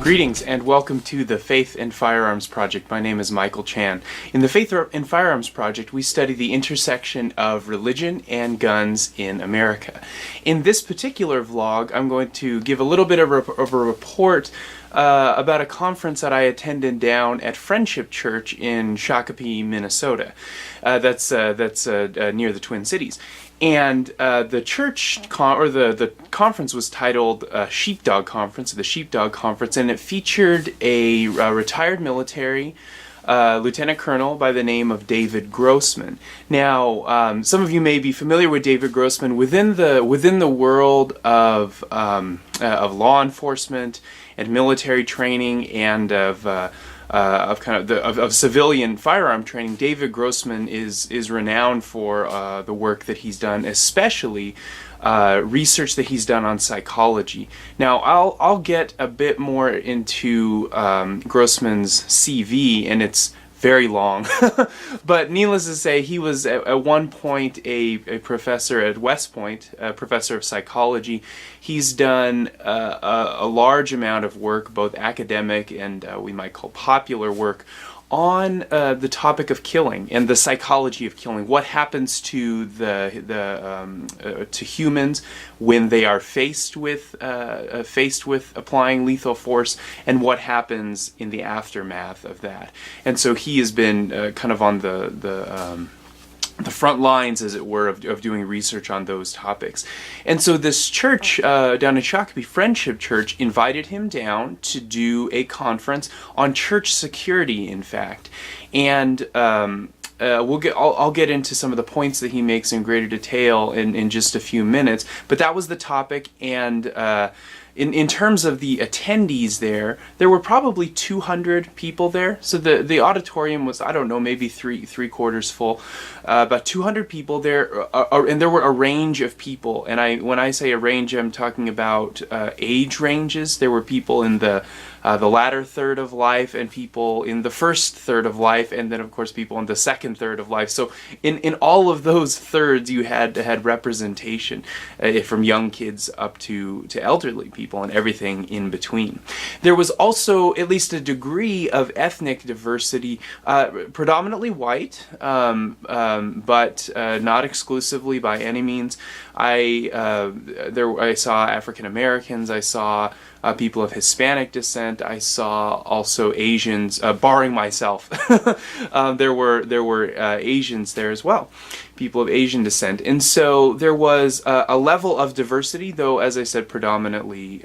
Greetings and welcome to the Faith and Firearms Project. My name is Michael Chan. In the Faith and Firearms Project, we study the intersection of religion and guns in America. In this particular vlog, I'm going to give a little bit of a report about a conference that I attended down at Friendship Church in Shakopee, Minnesota. That's near the Twin Cities. And the church the conference was titled Sheepdog Conference, the Sheepdog Conference, and it featured a retired military lieutenant colonel by the name of David Grossman. Now, some of you may be familiar with David Grossman within the world of law enforcement and military training and of civilian firearm training. David Grossman is renowned for the work that he's done, especially research that he's done on psychology. Now, I'll get a bit more into Grossman's CV, and it's very long, but needless to say, he was at one point a professor at West Point, a professor of psychology. He's done a large amount of work, both academic and we might call popular work, on the topic of killing and the psychology of killing. What happens to to humans when they are faced with applying lethal force, and what happens in the aftermath of that. And so he has been kind of on the front lines, as it were, of doing research on those topics. And so this church down in Shakopee, Friendship Church, invited him down to do a conference on church security, in fact. And I'll get into some of the points that he makes in greater detail in just a few minutes, but that was the topic. And in terms of the attendees there were probably 200 people there. So the auditorium was, I don't know, maybe three quarters full. About 200 people there, and there were a range of people. And when I say a range, I'm talking about age ranges. There were people in the latter third of life, and people in the first third of life, and then of course people in the second third of life. So in all of those thirds, you had representation, from young kids up to elderly people and everything in between. There was also at least a degree of ethnic diversity, predominantly white, but not exclusively by any means. I saw African Americans. I saw people of Hispanic descent. I saw also Asians, barring myself. There were Asians there as well, people of Asian descent, and so there was a level of diversity, though, as I said, predominantly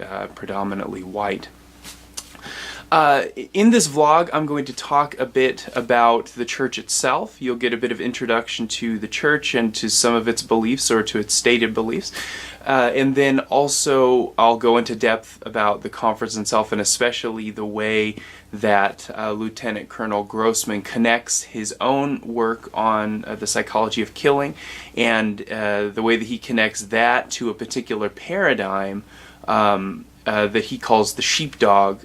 white. In this vlog, I'm going to talk a bit about the church itself. You'll get a bit of introduction to the church and to some of its beliefs, or to its stated beliefs. And then also I'll go into depth about the conference itself, and especially the way that Lieutenant Colonel Grossman connects his own work on the psychology of killing, and the way that he connects that to a particular paradigm that he calls the sheepdog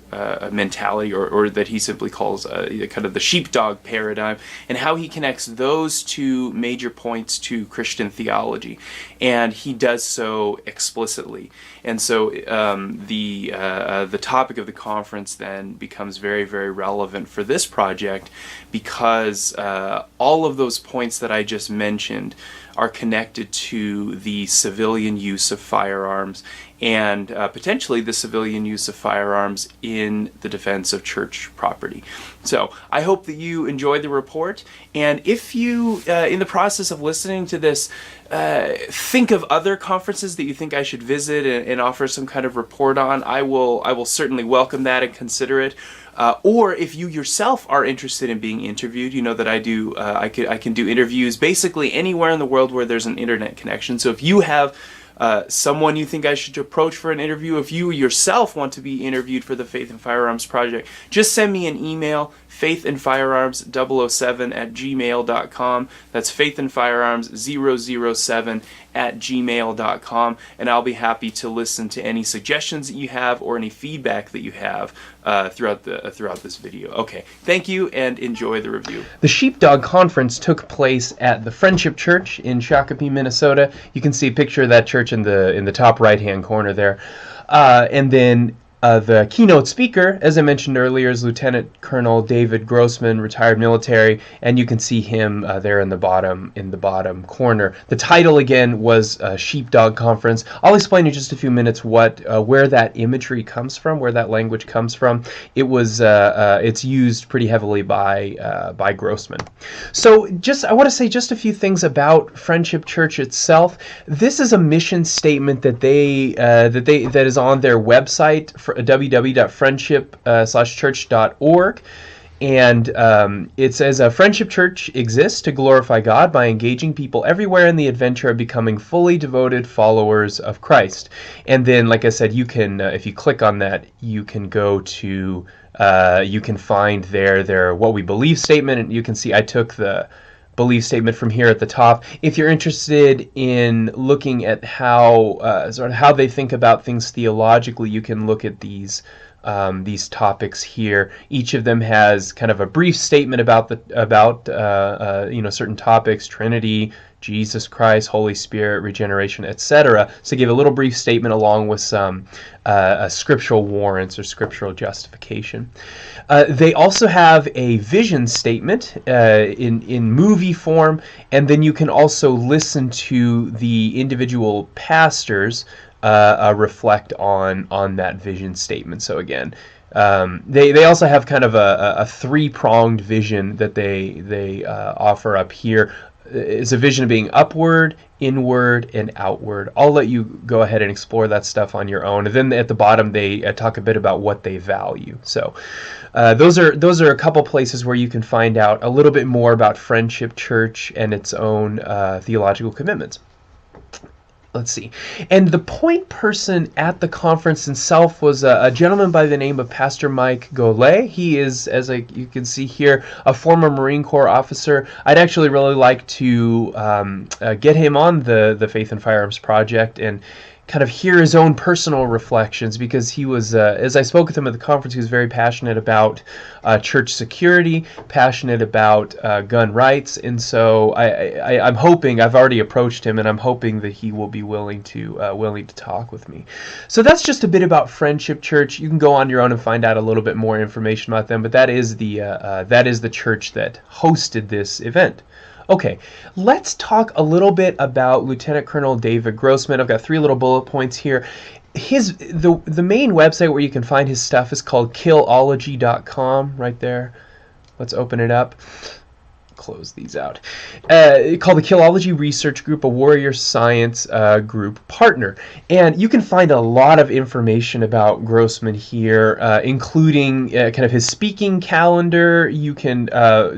mentality, or that he simply calls kind of the sheepdog paradigm, and how he connects those two major points to Christian theology. And he does so explicitly. And so the topic of the conference then becomes very, very relevant for this project, because all of those points that I just mentioned are connected to the civilian use of firearms, and potentially the civilian use of firearms in the defense of church property. So I hope that you enjoyed the report, and if you, in the process of listening to this, think of other conferences that you think I should visit and offer some kind of report on, I will certainly welcome that and consider it. Or if you yourself are interested in being interviewed, you know that I can do interviews basically anywhere in the world where there's an internet connection. So if you have someone you think I should approach for an interview, if you yourself want to be interviewed for the Faith and Firearms Project, just send me an email, faithandfirearms007@gmail.com. That's faithandfirearms007@gmail.com, and I'll be happy to listen to any suggestions that you have or any feedback that you have throughout this video. Okay, thank you and enjoy the review. The Sheepdog Conference took place at the Friendship Church in Shakopee, Minnesota. You can see a picture of that church in the top right-hand corner there. And then The keynote speaker, as I mentioned earlier, is Lieutenant Colonel David Grossman, retired military, and you can see him there in the bottom corner. The title again was Sheepdog Conference. I'll explain in just a few minutes where that imagery comes from, where that language comes from. It's used pretty heavily by Grossman. So I want to say just a few things about Friendship Church itself. This is a mission statement that is on their website for www.friendship/church.org. And it says, Friendship Church exists to glorify God by engaging people everywhere in the adventure of becoming fully devoted followers of Christ. And then, like I said, you can, if you click on that, you can go to, you can find their what we believe statement, and you can see I took the belief statement from here at the top. If you're interested in looking at how sort of how they think about things theologically, you can look at these topics here. Each of them has kind of a brief statement about certain topics: Trinity, Jesus Christ, Holy Spirit, regeneration, etc. So give a little brief statement along with some scriptural warrants or scriptural justification. They also have a vision statement in movie form, and then you can also listen to the individual pastors reflect on that vision statement. So again, they also have kind of a three-pronged vision that they offer up here. It's a vision of being upward, inward, and outward. I'll let you go ahead and explore that stuff on your own. And then at the bottom, they talk a bit about what they value. So those are a couple places where you can find out a little bit more about Friendship Church and its own theological commitments. Let's see. And the point person at the conference himself was a gentleman by the name of Pastor Mike Golay. He is, you can see here, a former Marine Corps officer. I'd actually really like to get him on the Faith and Firearms Project and kind of hear his own personal reflections, because he was, as I spoke with him at the conference, he was very passionate about church security, passionate about gun rights, and so I'm hoping, I've already approached him, and I'm hoping that he will be willing to talk with me. So that's just a bit about Friendship Church. You can go on your own and find out a little bit more information about them, but that is the church that hosted this event. Okay, let's talk a little bit about Lieutenant Colonel David Grossman. I've got 3 little bullet points here. The main website where you can find his stuff is called killology.com, right there. Let's open it up. Close these out. Called the Killology Research Group, a warrior science group partner. And you can find a lot of information about Grossman here, including kind of his speaking calendar. You can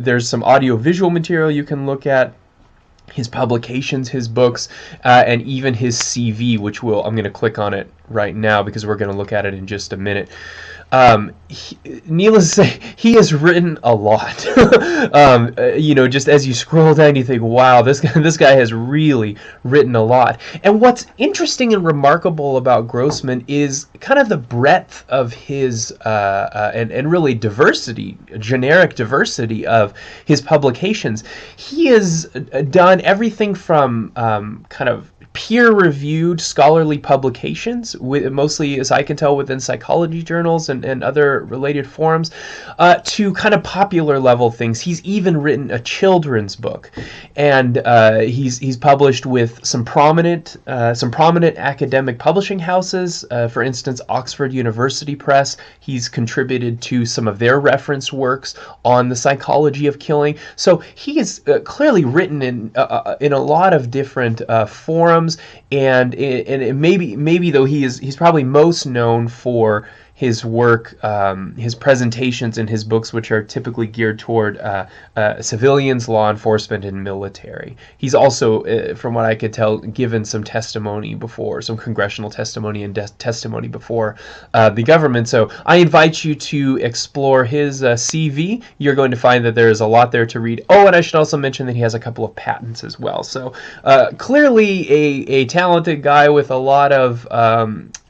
there's some audio-visual material you can look at, his publications, his books, and even his CV, which I'm going to click on it right now because we're going to look at it in just a minute. Needless to say, he has written a lot. Just as you scroll down, you think, wow, this guy has really written a lot. And what's interesting and remarkable about Grossman is kind of the breadth of his and really diversity, generic diversity of his publications. He has done everything from kind of peer-reviewed scholarly publications, mostly, as I can tell, within psychology journals and other related forums, to kind of popular level things. He's even written a children's book, and he's published with some prominent academic publishing houses. For instance, Oxford University Press. He's contributed to some of their reference works on the psychology of killing. So he is clearly written in a lot of different forums. And maybe though he's probably most known for his work, his presentations and his books, which are typically geared toward civilians, law enforcement, and military. He's also, from what I could tell, given some testimony before, some congressional testimony and testimony before the government. So I invite you to explore his CV. You're going to find that there is a lot there to read. Oh, and I should also mention that he has a couple of patents as well. So clearly a talented guy with a lot of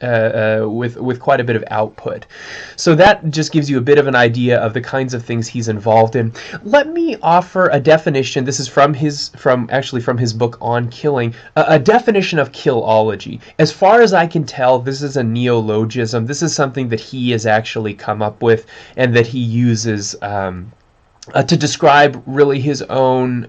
with quite a bit of output. So that just gives you a bit of an idea of the kinds of things he's involved in. Let me offer a definition. This is from his book on killing, a definition of killology. As far as I can tell, this is a neologism. This is something that he has actually come up with and that he uses to describe really his own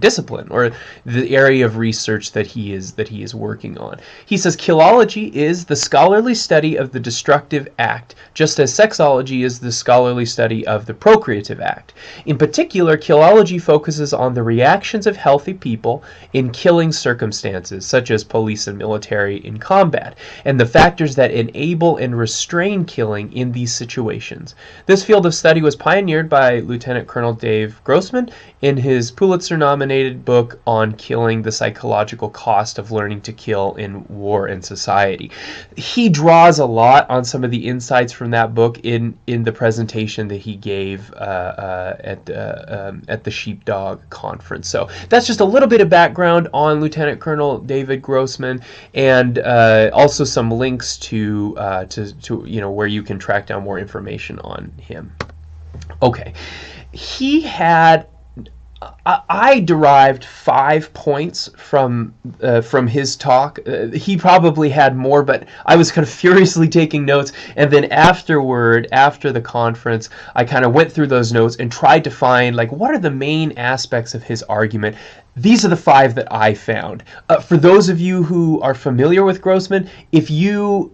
discipline, or the area of research that he is working on. He says killology is the scholarly study of the destructive act, just as sexology is the scholarly study of the procreative act. In particular, killology focuses on the reactions of healthy people in killing circumstances, such as police and military in combat, and the factors that enable and restrain killing in these situations. This field of study was pioneered by Lieutenant Colonel Dave Grossman in his Pulitzer-nominated book on killing, the psychological cost of learning to kill in war and society. He draws a lot on some of the insights from that book in the presentation that he gave at the Sheepdog conference. So that's just a little bit of background on Lieutenant Colonel David Grossman, and also some links to where you can track down more information on him. Okay, he had. I derived 5 points from his talk. He probably had more, but I was kind of furiously taking notes. And then after the conference, I kind of went through those notes and tried to find, like, what are the main aspects of his argument. These are the 5 that I found. For those of you who are familiar with Grossman, if you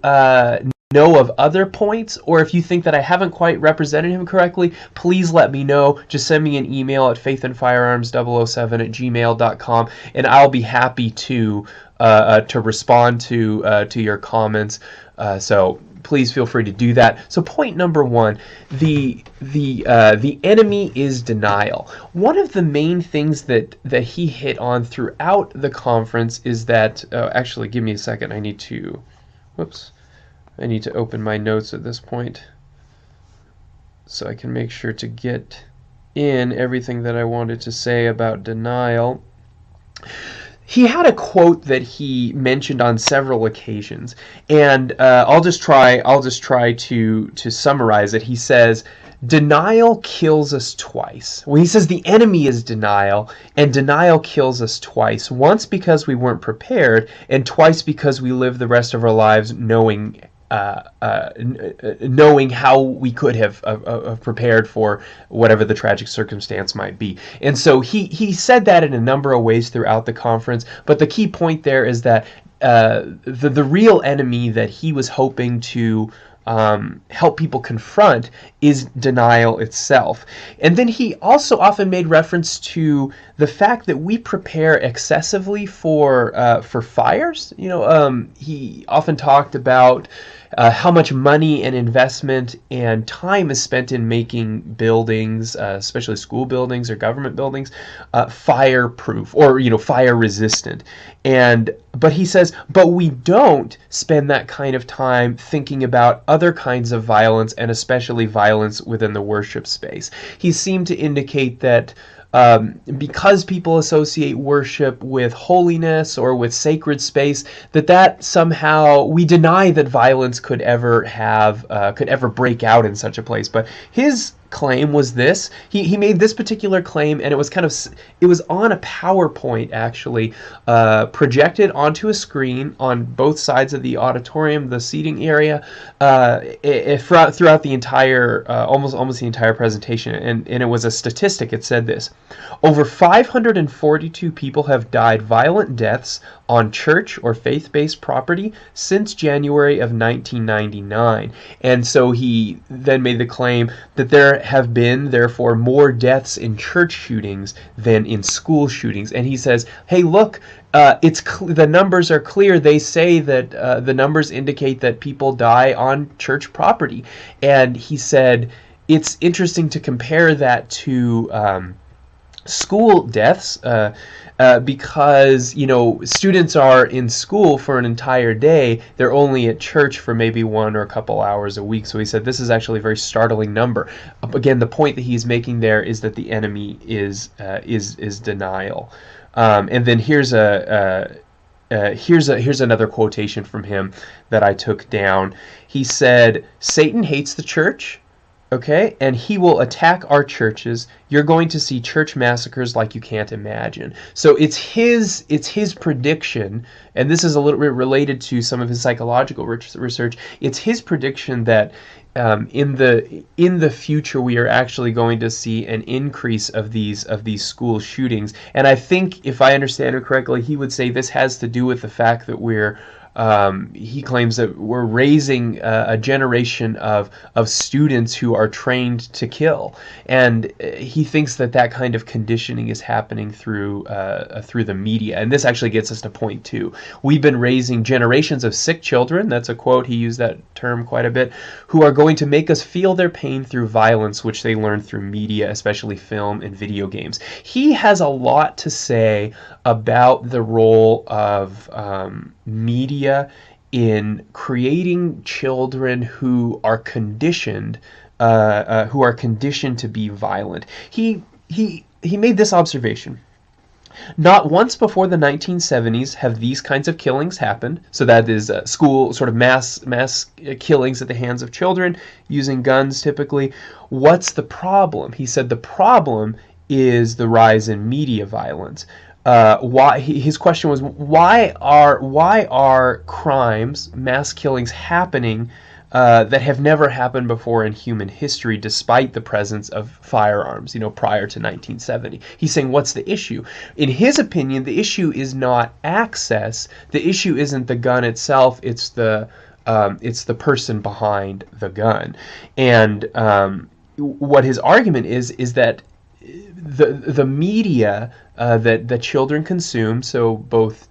know of other points, or if you think that I haven't quite represented him correctly, please let me know. Just send me an email at faithandfirearms007@gmail.com, and I'll be happy to respond to your comments. So please feel free to do that. So point number 1, the enemy is denial. One of the main things that he hit on throughout the conference is that actually, give me a second. I need to open my notes at this point so I can make sure to get in everything that I wanted to say about denial. He had a quote that he mentioned on several occasions, and I'll just try to summarize it. He says, "Denial kills us twice." Well, he says the enemy is denial, and denial kills us twice. Once because we weren't prepared, and twice because we live the rest of our lives knowing how we could have prepared for whatever the tragic circumstance might be. And so he said that in a number of ways throughout the conference, but the key point there is that the real enemy that he was hoping to help people confront is denial itself. And then he also often made reference to the fact that we prepare excessively for fires. He often talked about how much money and investment and time is spent in making buildings, especially school buildings or government buildings, fireproof or fire resistant. But he says, but we don't spend that kind of time thinking about other kinds of violence, and especially violence within the worship space. He seemed to indicate that because people associate worship with holiness or with sacred space, that somehow we deny that violence could ever break out in such a place. But his claim was this. He made this particular claim, and it was on a PowerPoint actually, projected onto a screen on both sides of the auditorium, the seating area, throughout the entire almost the entire presentation. And it was a statistic. It said this: over 542 people have died violent deaths on church or faith-based property since January of 1999. And so he then made the claim that there have been, therefore, more deaths in church shootings than in school shootings. And he says, hey, look, the numbers are clear. They say that the numbers indicate that people die on church property. And he said, it's interesting to compare that to school deaths, because students are in school for an entire day. They're only at church for maybe 1 or a couple hours a week. So he said this is actually a very startling number. Again, the point that he's making there is that the enemy is denial. And then here's here's another quotation from him that I took down. He said, "Satan hates the church, okay, and he will attack our churches. You're going to see church massacres like you can't imagine." So it's his prediction, and this is a little bit related to some of his psychological research. It's his prediction that in the future we are actually going to see an increase of these school shootings. And I think, if I understand it correctly, he would say this has to do with the fact that he claims that we're raising a generation of students who are trained to kill, and he thinks that kind of conditioning is happening through the media. And this actually gets us to point two. We've been raising generations of sick children. That's a quote. He used that term quite a bit. Who are going to make us feel their pain through violence, which they learn through media, especially film and video games. He has a lot to say about the role of media in creating children who are conditioned to be violent. He made this observation: not once before the 1970s have these kinds of killings happened. So that is school sort of mass killings at the hands of children using guns typically. What's the problem? He said the problem is the rise in media violence. His question was, why are crimes, mass killings happening that have never happened before in human history, despite the presence of firearms, prior to 1970? He's saying, what's the issue? In his opinion, the issue is not access. The issue isn't the gun itself. It's the person behind the gun. And what his argument is that the media that children consume, so both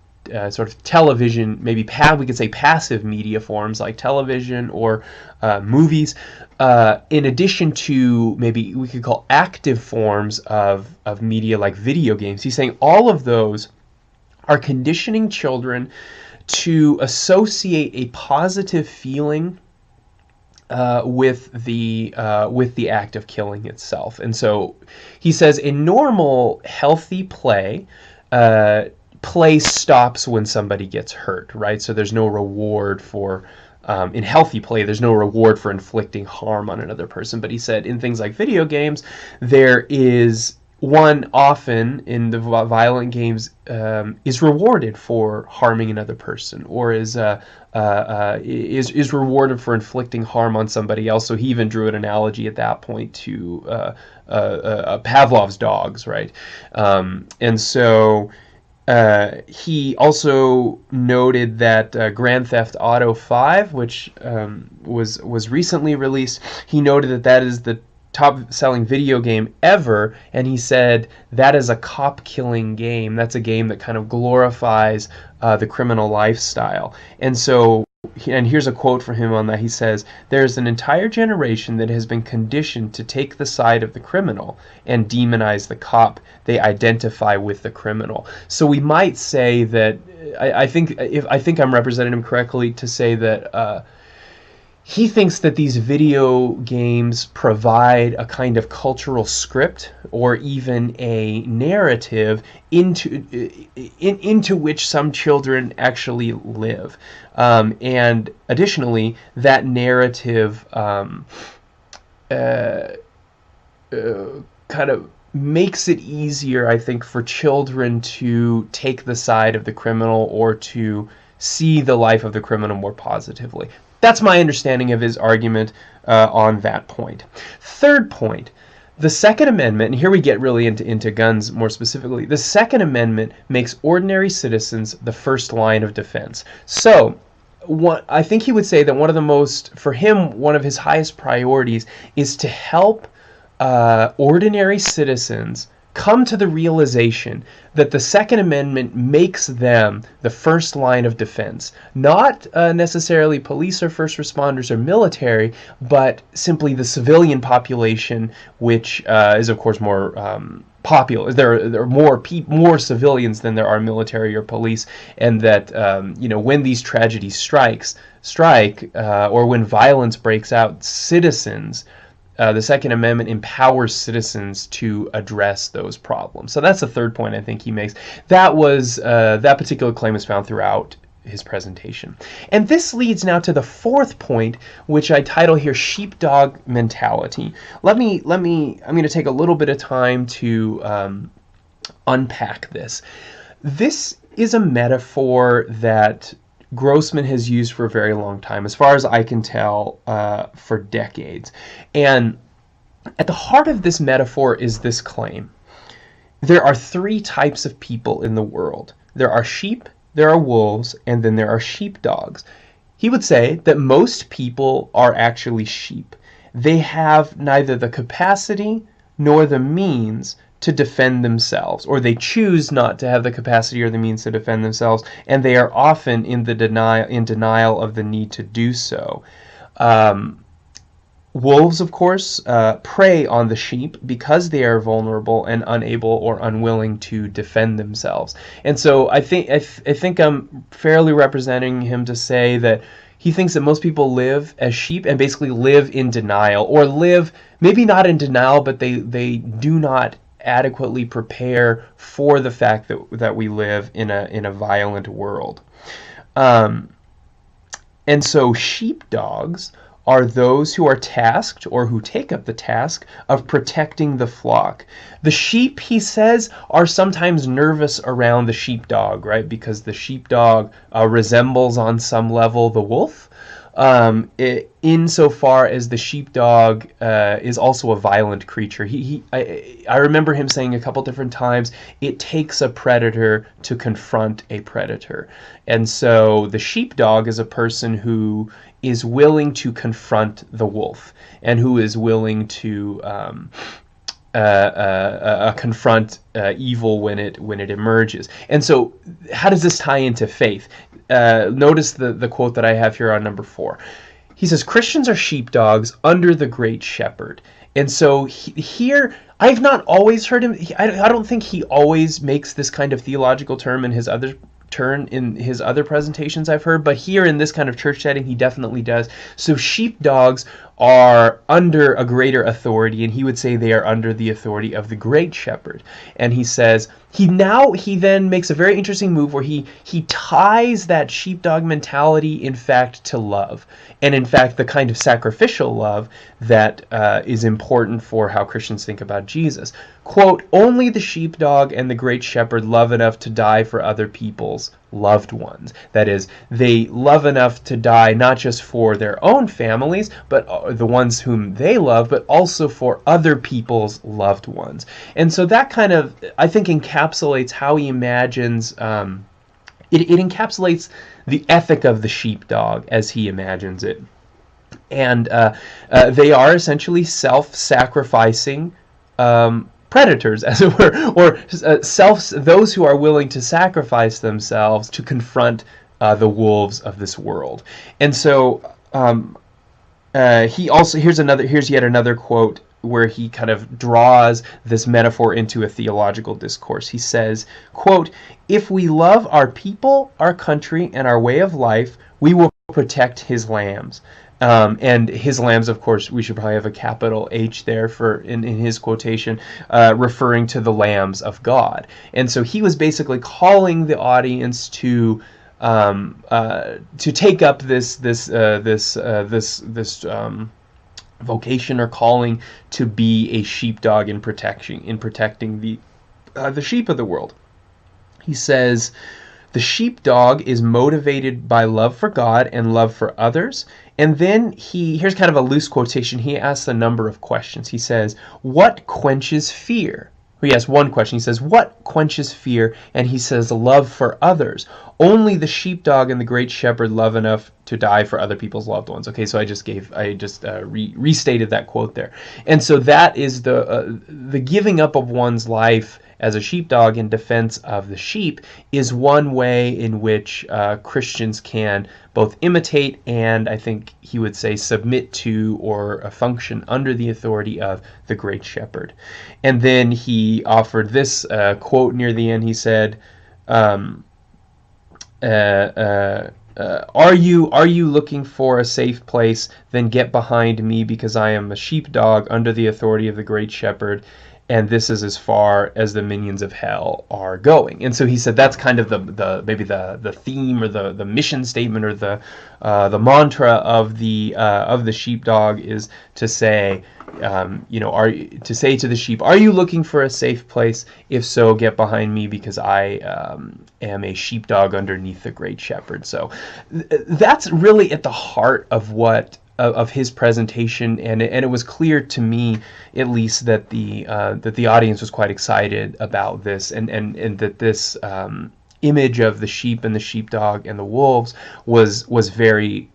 sort of television, maybe we could say passive media forms like television or movies, in addition to maybe we could call active forms of media like video games. He's saying all of those are conditioning children to associate a positive feeling with the act of killing itself. And so he says, in normal healthy play, play stops when somebody gets hurt, right? So there's no reward for in healthy play, there's no reward for inflicting harm on another person. But he said in things like video games, there is one often in the violent games is rewarded for harming another person, or is rewarded for inflicting harm on somebody else. So he even drew an analogy at that point to Pavlov's dogs, right? And so he also noted that Grand Theft Auto 5, which was recently released, he noted that is the top-selling video game ever, and he said that is a cop-killing game. That's a game that kind of glorifies the criminal lifestyle. And so, and here's a quote from him on that. He says, "There's an entire generation that has been conditioned to take the side of the criminal and demonize the cop they identify with the criminal." So we might say that, I think I'm representing him correctly to say that he thinks that these video games provide a kind of cultural script or even a narrative into which some children actually live. And additionally, that narrative kind of makes it easier, I think, for children to take the side of the criminal or to see the life of the criminal more positively. That's my understanding of his argument on that point. Third point, the Second Amendment, and here we get really into guns more specifically. The Second Amendment makes ordinary citizens the first line of defense. So I think he would say that one of his highest priorities is to help ordinary citizens come to the realization that the Second Amendment makes them the first line of defense. Not necessarily police or first responders or military, but simply the civilian population, which is of course more popular. There are more civilians than there are military or police, and that when these tragedies strike, or when violence breaks out, citizens the Second Amendment empowers citizens to address those problems. So that's the third point I think he makes. That particular claim is found throughout his presentation. And this leads now to the fourth point, which I title here Sheepdog Mentality. I'm going to take a little bit of time to unpack this. This is a metaphor that Grossman has used for a very long time, as far as I can tell, for decades. And at the heart of this metaphor is this claim. There are three types of people in the world. There are sheep, there are wolves, and then there are sheepdogs. He would say that most people are actually sheep. They have neither the capacity nor the means to defend themselves, or they choose not to have the capacity or the means to defend themselves, and they are often in denial of the need to do so. Wolves, of course, prey on the sheep because they are vulnerable and unable or unwilling to defend themselves. And so I think I'm fairly representing him to say that he thinks that most people live as sheep and basically live in denial, or live maybe not in denial, but they do not adequately prepare for the fact that we live in a violent world. And so sheepdogs are those who are tasked, or who take up the task, of protecting the flock. The sheep, he says, are sometimes nervous around the sheepdog, right? Because the sheepdog resembles on some level the wolf. Insofar as the sheepdog is also a violent creature. I remember him saying a couple different times, it takes a predator to confront a predator. And so the sheepdog is a person who is willing to confront the wolf, and who is willing to confront evil when it emerges. And so how does this tie into faith? Notice the quote that I have here on number 4. He says, Christians are sheepdogs under the great shepherd. And so here, I've not always heard him, I don't think he always makes this kind of theological term in his other presentations I've heard, but here in this kind of church setting, he definitely does. So sheepdogs are under a greater authority, and he would say they are under the authority of the great shepherd. And he says, he then makes a very interesting move where he ties that sheepdog mentality, in fact, to love. And in fact, the kind of sacrificial love that is important for how Christians think about Jesus. Quote, only the sheepdog and the great shepherd love enough to die for other people's loved ones. That is, they love enough to die not just for their own families, but the ones whom they love, but also for other people's loved ones. And so that kind of, I think, encapsulates how he imagines, it encapsulates the ethic of the sheepdog as he imagines it. And they are essentially self-sacrificing predators, as it were, or those who are willing to sacrifice themselves to confront the wolves of this world. And so he also here's yet another quote where he kind of draws this metaphor into a theological discourse. He says, quote, if we love our people, our country, and our way of life, we will protect his lambs. And his lambs, of course, we should probably have a capital H there for in his quotation, referring to the lambs of God. And so he was basically calling the audience to take up this vocation or calling to be a sheepdog in protecting the sheep of the world. He says, the sheepdog is motivated by love for God and love for others. And then here's kind of a loose quotation. He asks a number of questions. He says, what quenches fear? He asks one question. He says, what quenches fear? And he says, love for others. Only the sheepdog and the great shepherd love enough to die for other people's loved ones. Okay, so I just restated that quote there. And so that is the giving up of one's life as a sheepdog in defense of the sheep is one way in which Christians can both imitate and, I think he would say, submit to or function under the authority of the great shepherd. And then he offered this quote near the end. He said, are you looking for a safe place? Then get behind me, because I am a sheepdog under the authority of the great shepherd, and this is as far as the minions of hell are going. And so he said that's kind of the maybe the theme, or the mission statement, or the mantra of the sheepdog, is to say, to say to the sheep, are you looking for a safe place? If so, get behind me, because I am a sheepdog underneath the great shepherd. So that's really at the heart of what of his presentation, and it was clear to me, at least, that the audience was quite excited about this, and that this image of the sheep and the sheepdog and the wolves was very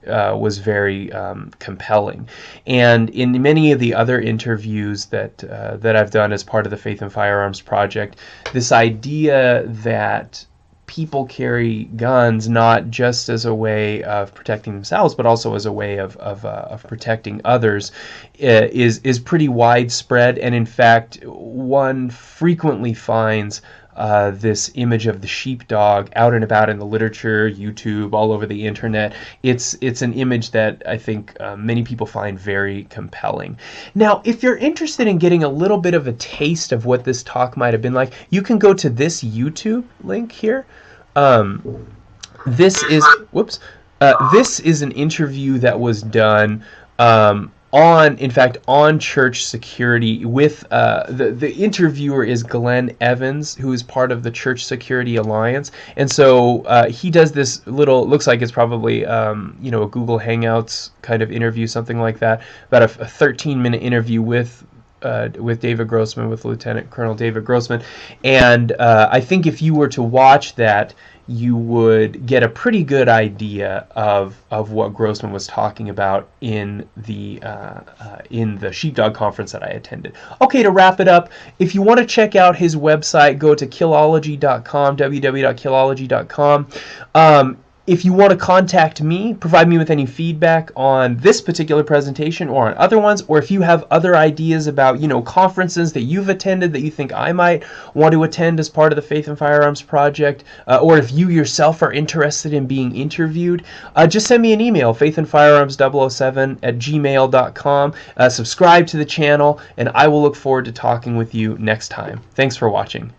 compelling. And in many of the other interviews that I've done as part of the Faith and Firearms Project, this idea that people carry guns not just as a way of protecting themselves, but also as a way of protecting others, is pretty widespread. And in fact, one frequently finds this image of the sheepdog out and about in the literature, YouTube, all over the internet. It's an image that I think many people find very compelling. Now, if you're interested in getting a little bit of a taste of what this talk might have been like, you can go to this YouTube link here. This is an interview that was done on church security with the interviewer is Glenn Evans, who is part of the Church Security Alliance. And so he does this little, looks like it's probably a Google Hangouts kind of interview, something like that, about a 13-minute interview with David Grossman, with Lieutenant Colonel David Grossman. And I think if you were to watch that, you would get a pretty good idea of what Grossman was talking about in the Sheepdog conference that I attended. Okay, to wrap it up, if you want to check out his website, go to killology.com, www.killology.com. If you want to contact me, provide me with any feedback on this particular presentation or on other ones, or if you have other ideas about, conferences that you've attended that you think I might want to attend as part of the Faith and Firearms Project, or if you yourself are interested in being interviewed, just send me an email, faithandfirearms007@gmail.com. Subscribe to the channel, and I will look forward to talking with you next time. Thanks for watching.